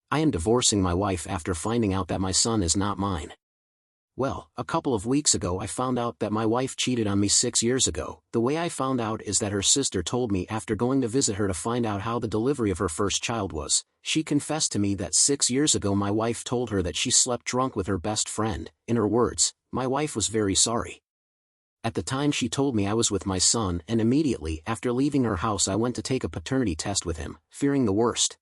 I am divorcing my wife after finding out that my son is not mine. Well, a couple of weeks ago I found out that my wife cheated on me 6 years ago. The way I found out is that her sister told me after going to visit her to find out how the delivery of her first child was. She confessed to me that 6 years ago my wife told her that she slept drunk with her best friend. In her words, my wife was very sorry. At the time she told me I was with my son, and immediately after leaving her house I went to take a paternity test with him, fearing the worst.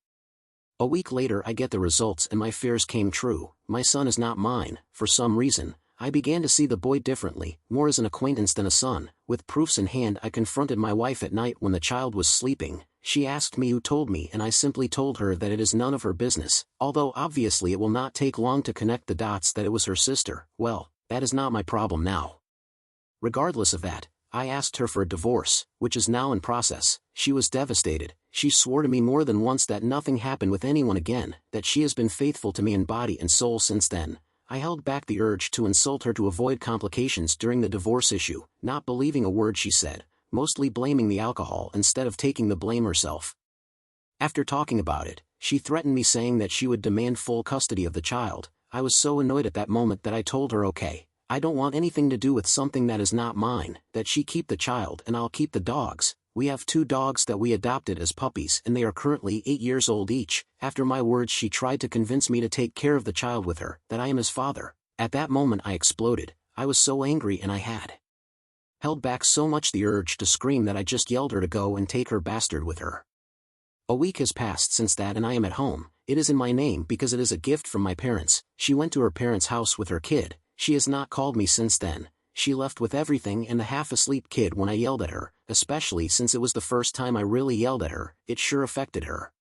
A week later I get the results and my fears came true. My son is not mine. For some reason, I began to see the boy differently, more as an acquaintance than a son. With proofs in hand I confronted my wife at night when the child was sleeping. She asked me who told me and I simply told her that it is none of her business, although obviously it will not take long to connect the dots that it was her sister. Well, that is not my problem now. Regardless of that, I asked her for a divorce, which is now in process. She was devastated. She swore to me more than once that nothing happened with anyone again, that she has been faithful to me in body and soul since then. I held back the urge to insult her to avoid complications during the divorce issue, not believing a word she said, mostly blaming the alcohol instead of taking the blame herself. After talking about it, she threatened me saying that she would demand full custody of the child. I was so annoyed at that moment that I told her okay, I don't want anything to do with something that is not mine, that she keep the child and I'll keep the dogs. We have 2 dogs that we adopted as puppies and they are currently 8 years old each. After my words she tried to convince me to take care of the child with her, that I am his father. At that moment I exploded. I was so angry and I had held back so much the urge to scream that I just yelled her to go and take her bastard with her. A week has passed since that and I am at home. It is in my name because it is a gift from my parents. She went to her parents' house with her kid. She has not called me since then. She left with everything and the half-asleep kid when I yelled at her, especially since it was the first time I really yelled at her. It sure affected her.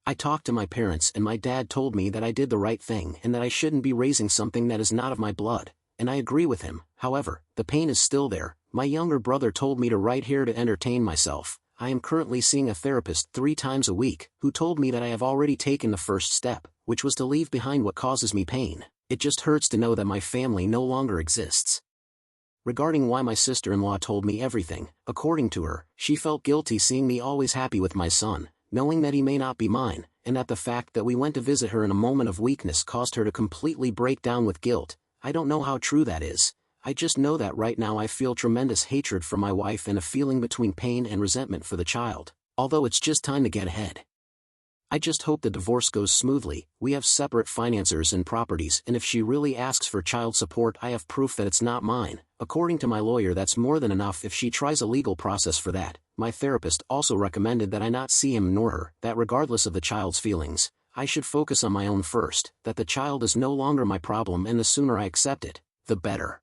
I talked to my parents and my dad told me that I did the right thing and that I shouldn't be raising something that is not of my blood, and I agree with him. However, the pain is still there. My younger brother told me to write here to entertain myself. I am currently seeing a therapist 3 times a week, who told me that I have already taken the first step, which was to leave behind what causes me pain. It just hurts to know that my family no longer exists. Regarding why my sister-in-law told me everything, according to her, she felt guilty seeing me always happy with my son, knowing that he may not be mine, and that the fact that we went to visit her in a moment of weakness caused her to completely break down with guilt. I don't know how true that is. I just know that right now I feel tremendous hatred for my wife and a feeling between pain and resentment for the child, although it's just time to get ahead. I just hope the divorce goes smoothly. We have separate financiers and properties, and if she really asks for child support I have proof that it's not mine. According to my lawyer that's more than enough if she tries a legal process for that. My therapist also recommended that I not see him nor her, that regardless of the child's feelings, I should focus on my own first, that the child is no longer my problem and the sooner I accept it, the better.